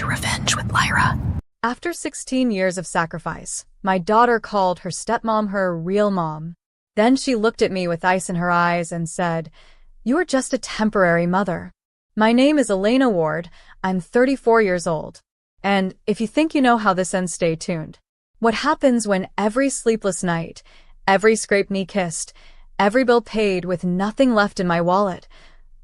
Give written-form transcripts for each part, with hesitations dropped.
to revenge with Lyra. After 16 years of sacrifice, my daughter called her stepmom her real mom. Then she looked at me with ice in her eyes and said, "You are just a temporary mother. My name is Elena Ward. I'm 34 years old. And if you think you know how this ends, stay tuned. What happens when every sleepless night, every scraped knee kissed, every bill paid with nothing left in my wallet,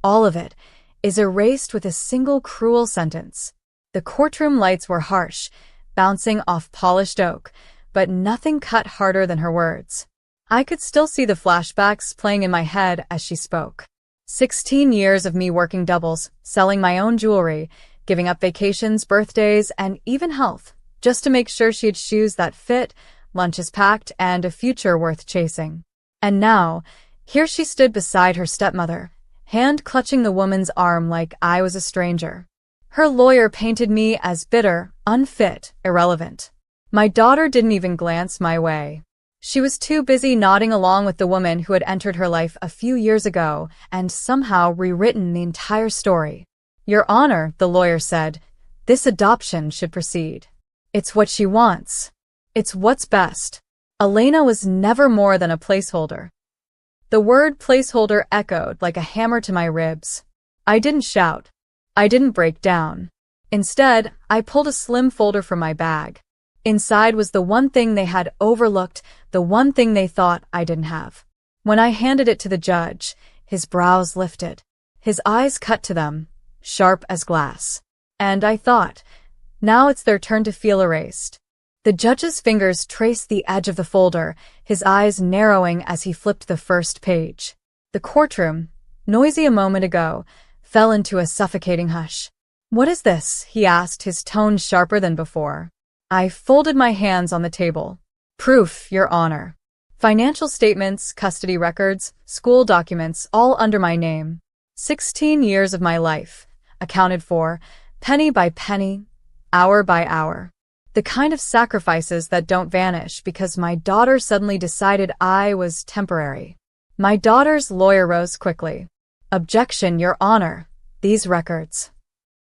all of it, is erased with a single cruel sentence." The courtroom lights were harsh, bouncing off polished oak, but nothing cut harder than her words. I could still see the flashbacks playing in my head as she spoke. 16 years of me working doubles, selling my own jewelry, giving up vacations, birthdays, and even health, just to make sure she had shoes that fit, lunches packed, and a future worth chasing. And now, here she stood beside her stepmother, hand clutching the woman's arm like I was a stranger. Her lawyer painted me as bitter, unfit, irrelevant. My daughter didn't even glance my way. She was too busy nodding along with the woman who had entered her life a few years ago and somehow rewritten the entire story. "Your Honor," the lawyer said, "this adoption should proceed. It's what she wants. It's what's best." Elena was never more than a placeholder. The word placeholder echoed like a hammer to my ribs. I didn't shout. I didn't break down. Instead, I pulled a slim folder from my bag. Inside was the one thing they had overlooked, the one thing they thought I didn't have. When I handed it to the judge, his brows lifted. His eyes cut to them, sharp as glass. And I thought, now it's their turn to feel erased. The judge's fingers traced the edge of the folder, his eyes narrowing as he flipped the first page. The courtroom, noisy a moment ago, fell into a suffocating hush. "What is this?" he asked, his tone sharper than before. I folded my hands on the table. "Proof, Your Honor. Financial statements, custody records, school documents, all under my name. 16 years of my life, accounted for, penny by penny, hour by hour. The kind of sacrifices that don't vanish because my daughter suddenly decided I was temporary." My daughter's lawyer rose quickly. "Objection, Your Honor. These records."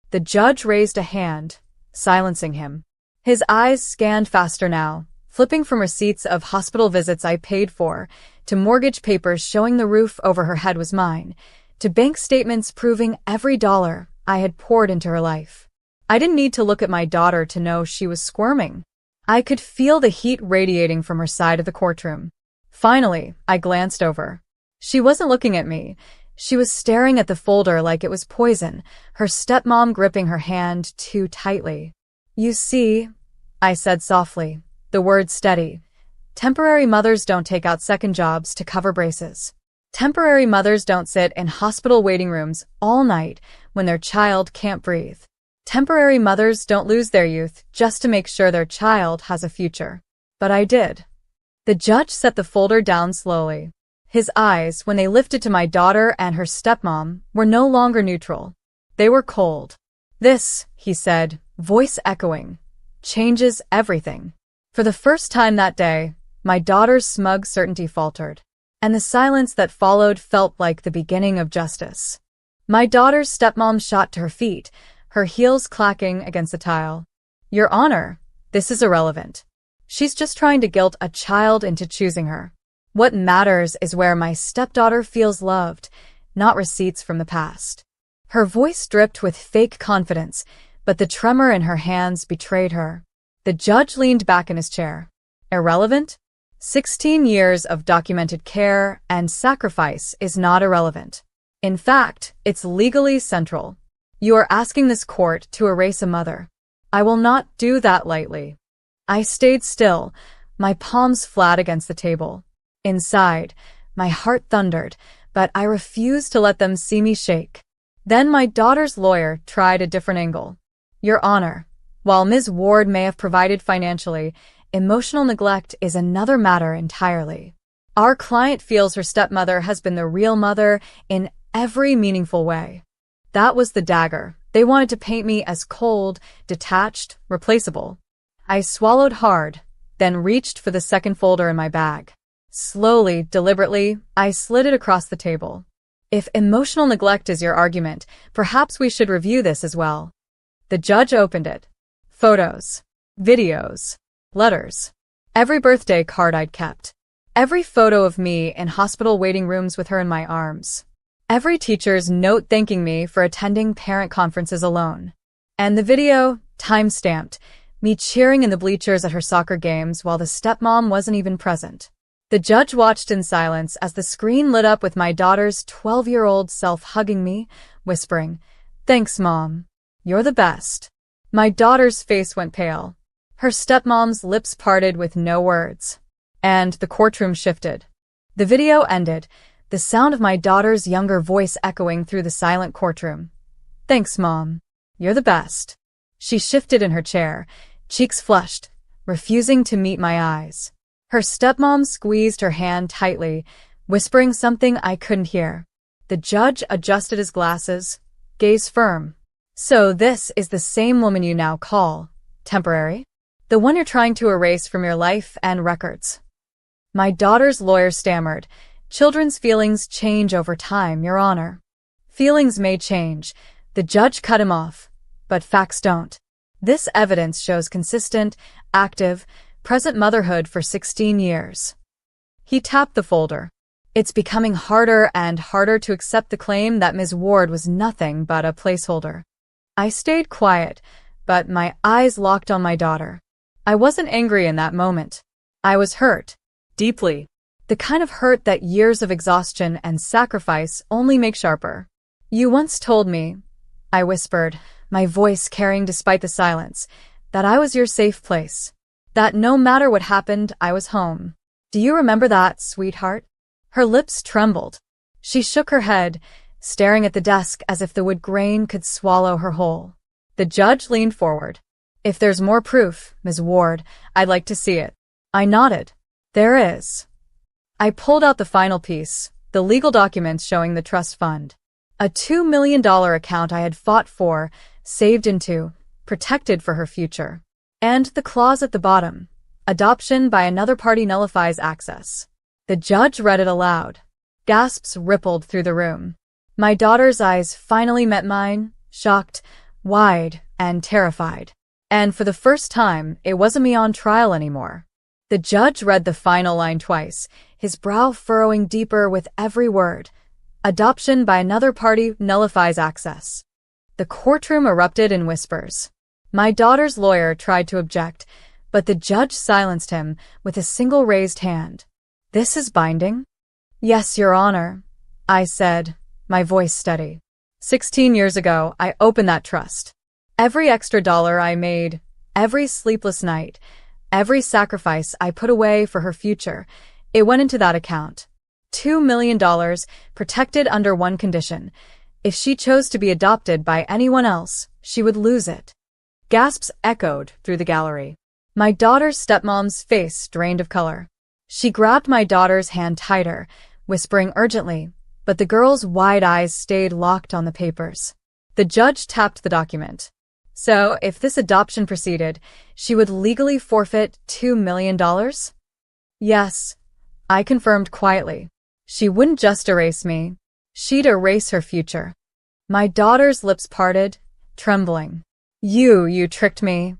The judge raised a hand, silencing him. His eyes scanned faster now, flipping from receipts of hospital visits I paid for, to mortgage papers showing the roof over her head was mine, to bank statements proving every dollar I had poured into her life. I didn't need to look at my daughter to know she was squirming. I could feel the heat radiating from her side of the courtroom. Finally, I glanced over. She wasn't looking at me. She was staring at the folder like it was poison, her stepmom gripping her hand too tightly. "You see," I said softly, the words steady, "temporary mothers don't take out second jobs to cover braces. Temporary mothers don't sit in hospital waiting rooms all night when their child can't breathe. Temporary mothers don't lose their youth just to make sure their child has a future. But I did." The judge set the folder down slowly. His eyes, when they lifted to my daughter and her stepmom, were no longer neutral. They were cold. "This," he said, voice echoing, "changes everything." For the first time that day, my daughter's smug certainty faltered, and the silence that followed felt like the beginning of justice. My daughter's stepmom shot to her feet, her heels clacking against the tile. "Your Honor, this is irrelevant. She's just trying to guilt a child into choosing her. What matters is where my stepdaughter feels loved, not receipts from the past." Her voice dripped with fake confidence, but the tremor in her hands betrayed her. The judge leaned back in his chair. "Irrelevant? 16 years of documented care and sacrifice is not irrelevant. In fact, it's legally central. You are asking this court to erase a mother. I will not do that lightly." I stayed still, my palms flat against the table. Inside, my heart thundered, but I refused to let them see me shake. Then my daughter's lawyer tried a different angle. "Your Honor, while Ms. Ward may have provided financially, emotional neglect is another matter entirely. Our client feels her stepmother has been the real mother in every meaningful way." That was the dagger. They wanted to paint me as cold, detached, replaceable. I swallowed hard, then reached for the second folder in my bag. Slowly, deliberately, I slid it across the table. "If emotional neglect is your argument, perhaps we should review this as well." The judge opened it. Photos, videos, letters. Every birthday card I'd kept. Every photo of me in hospital waiting rooms with her in my arms. Every teacher's note thanking me for attending parent conferences alone. And the video, time-stamped, me cheering in the bleachers at her soccer games while the stepmom wasn't even present. The judge watched in silence as the screen lit up with my daughter's 12-year-old self hugging me, whispering, "Thanks, Mom. You're the best." My daughter's face went pale. Her stepmom's lips parted with no words. And the courtroom shifted. The video ended, the sound of my daughter's younger voice echoing through the silent courtroom. "Thanks, Mom. You're the best." She shifted in her chair, cheeks flushed, refusing to meet my eyes. Her stepmom squeezed her hand tightly, whispering something I couldn't hear. The judge adjusted his glasses, gaze firm. "So this is the same woman you now call temporary? The one you're trying to erase from your life and records?" My daughter's lawyer stammered, "Children's feelings change over time, Your Honor." "Feelings may change," the judge cut him off, "but facts don't. This evidence shows consistent, active, present motherhood for 16 years. He tapped the folder. "It's becoming harder and harder to accept the claim that Ms. Ward was nothing but a placeholder." I stayed quiet, but my eyes locked on my daughter. I wasn't angry in that moment. I was hurt. Deeply. The kind of hurt that years of exhaustion and sacrifice only make sharper. "You once told me," I whispered, my voice carrying despite the silence, "that I was your safe place. That no matter what happened, I was home. Do you remember that, sweetheart?" Her lips trembled. She shook her head, staring at the desk as if the wood grain could swallow her whole. The judge leaned forward. "If there's more proof, Ms. Ward, I'd like to see it." I nodded. "There is." I pulled out the final piece, the legal documents showing the trust fund. A $2 million account I had fought for, saved into, protected for her future. And the clause at the bottom, adoption by another party nullifies access. The judge read it aloud. Gasps rippled through the room. My daughter's eyes finally met mine, shocked, wide, and terrified. And for the first time, it wasn't me on trial anymore. The judge read the final line twice, his brow furrowing deeper with every word. Adoption by another party nullifies access. The courtroom erupted in whispers. My daughter's lawyer tried to object, but the judge silenced him with a single raised hand. "This is binding?" "Yes, Your Honor," I said, my voice steady. 16 years ago, I opened that trust. Every extra dollar I made, every sleepless night, every sacrifice I put away for her future, it went into that account. $2 million, protected under one condition. If she chose to be adopted by anyone else, she would lose it. Gasps echoed through the gallery. My daughter's stepmom's face drained of color. She grabbed my daughter's hand tighter, whispering urgently, but the girl's wide eyes stayed locked on the papers. The judge tapped the document. So, if this adoption proceeded, she would legally forfeit $2 million? Yes, I confirmed quietly. She wouldn't just erase me. She'd erase her future. My daughter's lips parted, trembling. You tricked me."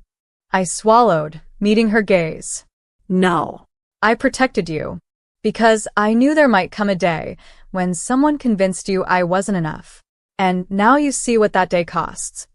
I swallowed, meeting her gaze. "No. I protected you. Because I knew there might come a day when someone convinced you I wasn't enough. And now you see what that day costs."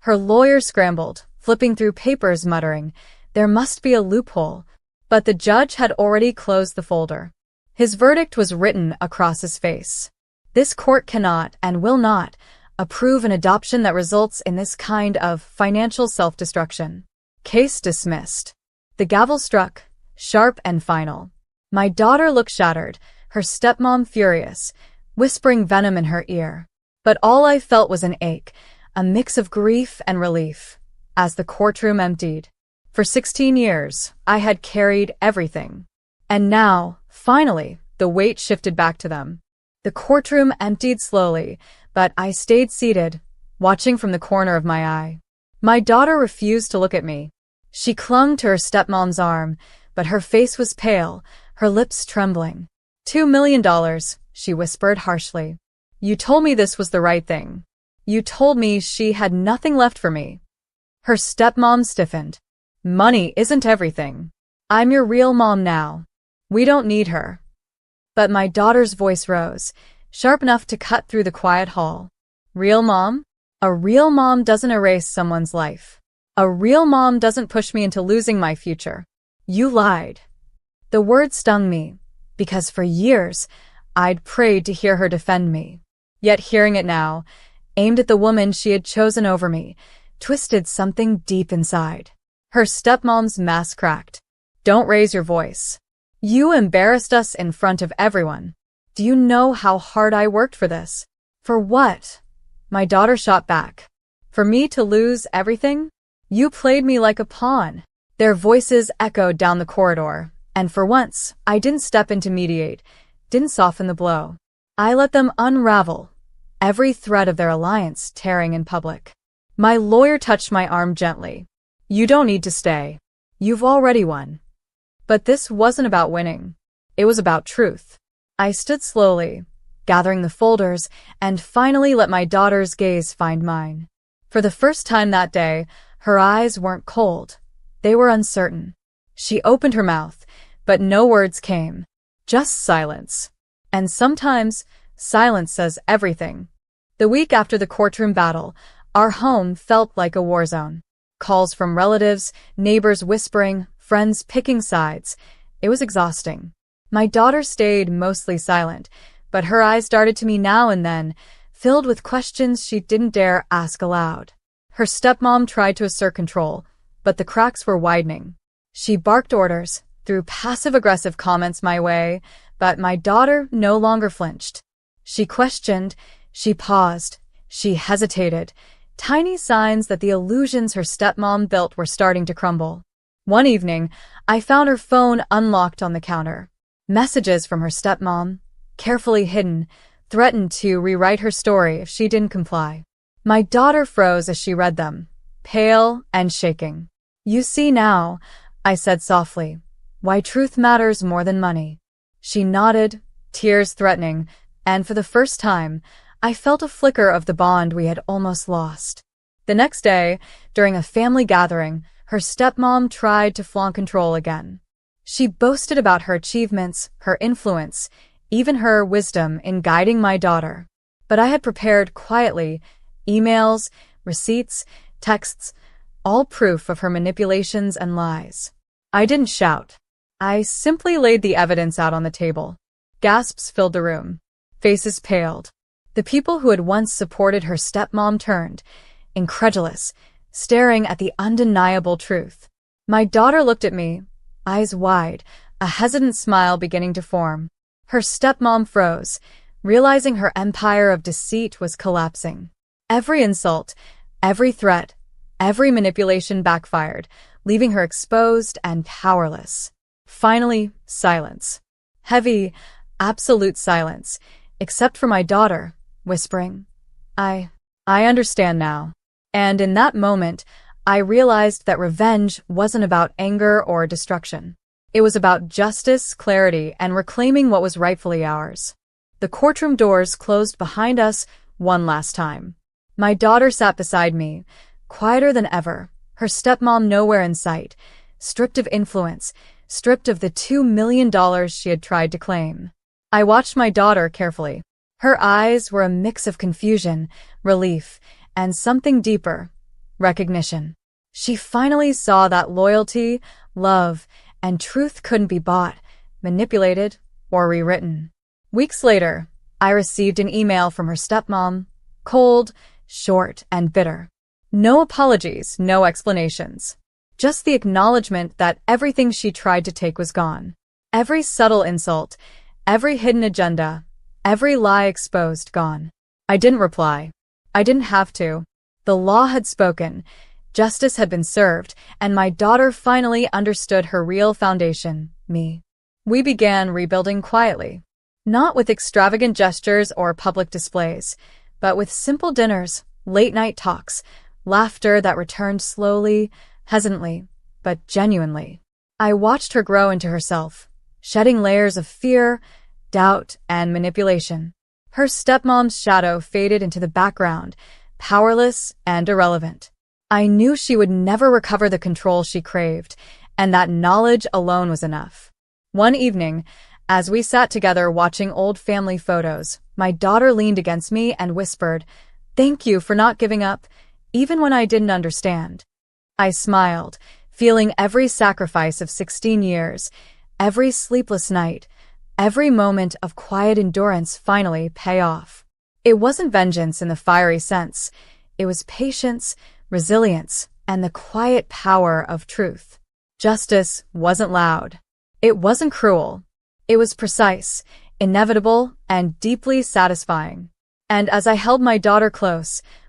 Her lawyer scrambled, flipping through papers muttering, "There must be a loophole." But the judge had already closed the folder. His verdict was written across his face. "This court cannot and will not approve an adoption that results in this kind of financial self-destruction. Case dismissed." The gavel struck, sharp and final. My daughter looked shattered, her stepmom furious, whispering venom in her ear. But all I felt was an ache, a mix of grief and relief, as the courtroom emptied. For 16 years, I had carried everything. And now, finally, the weight shifted back to them. The courtroom emptied slowly, but I stayed seated, watching from the corner of my eye. My daughter refused to look at me. She clung to her stepmom's arm, but her face was pale, her lips trembling. $2 million, she whispered harshly. "You told me this was the right thing. You told me she had nothing left for me. Her stepmom stiffened. Money isn't everything. I'm your real mom now. We don't need her. But my daughter's voice rose, sharp enough to cut through the quiet hall. Real mom? A real mom doesn't erase someone's life. A real mom doesn't push me into losing my future. You lied. The word stung me, because for years, I'd prayed to hear her defend me. Yet hearing it now, aimed at the woman she had chosen over me, twisted something deep inside. Her stepmom's mask cracked. Don't raise your voice. You embarrassed us in front of everyone. Do you know how hard I worked for this? For what? My daughter shot back. For me to lose everything? You played me like a pawn. Their voices echoed down the corridor, and for once, I didn't step in to mediate, didn't soften the blow. I let them unravel, every thread of their alliance tearing in public. My lawyer touched my arm gently. You don't need to stay. You've already won. But this wasn't about winning. It was about truth. I stood slowly, gathering the folders, and finally let my daughter's gaze find mine. For the first time that day, her eyes weren't cold. They were uncertain. She opened her mouth, but no words came. Just silence. And sometimes, silence says everything. The week after the courtroom battle, our home felt like a war zone. Calls from relatives, neighbors whispering, friends picking sides. It was exhausting. My daughter stayed mostly silent, but her eyes darted to me now and then, filled with questions she didn't dare ask aloud. Her stepmom tried to assert control, but the cracks were widening. She barked orders, threw passive-aggressive comments my way, but my daughter no longer flinched. She questioned, she paused, she hesitated, tiny signs that the illusions her stepmom built were starting to crumble. One evening, I found her phone unlocked on the counter. Messages from her stepmom, carefully hidden, threatened to rewrite her story if she didn't comply. My daughter froze as she read them, pale and shaking. You see now, I said softly, why truth matters more than money. She nodded, tears threatening, and for the first time, I felt a flicker of the bond we had almost lost. The next day, during a family gathering, her stepmom tried to flaunt control again. She boasted about her achievements, her influence, even her wisdom in guiding my daughter. But I had prepared quietly, emails, receipts, texts, all proof of her manipulations and lies. I didn't shout. I simply laid the evidence out on the table. Gasps filled the room. Faces paled. The people who had once supported her stepmom turned, incredulous, staring at the undeniable truth. My daughter looked at me, eyes wide, a hesitant smile beginning to form. Her stepmom froze, realizing her empire of deceit was collapsing. Every insult, every threat, every manipulation backfired, leaving her exposed and powerless. Finally, silence. Heavy, absolute silence, except for my daughter, whispering, I understand now. And in that moment, I realized that revenge wasn't about anger or destruction. It was about justice, clarity, and reclaiming what was rightfully ours. The courtroom doors closed behind us one last time. My daughter sat beside me, quieter than ever, her stepmom nowhere in sight, stripped of influence, stripped of the $2 million she had tried to claim. I watched my daughter carefully. Her eyes were a mix of confusion, relief, and something deeper, recognition. She finally saw that loyalty, love, and truth couldn't be bought, manipulated, or rewritten. Weeks later, I received an email from her stepmom, cold, short, and bitter. No apologies, no explanations. Just the acknowledgement that everything she tried to take was gone. Every subtle insult, every hidden agenda, every lie exposed gone. I didn't reply. I didn't have to. The law had spoken, justice had been served, and my daughter finally understood her real foundation, me. We began rebuilding quietly. Not with extravagant gestures or public displays, but with simple dinners, late-night talks, laughter that returned slowly, hesitantly, but genuinely. I watched her grow into herself, shedding layers of fear, doubt, and manipulation. Her stepmom's shadow faded into the background, powerless and irrelevant. I knew she would never recover the control she craved, and that knowledge alone was enough. One evening, as we sat together watching old family photos, my daughter leaned against me and whispered, "Thank you for not giving up, even when I didn't understand." I smiled, feeling every sacrifice of 16 years, every sleepless night, every moment of quiet endurance finally pay off. It wasn't vengeance in the fiery sense. It was patience, resilience, and the quiet power of truth. Justice wasn't loud. It wasn't cruel. It was precise, inevitable, and deeply satisfying. And as I held my daughter close,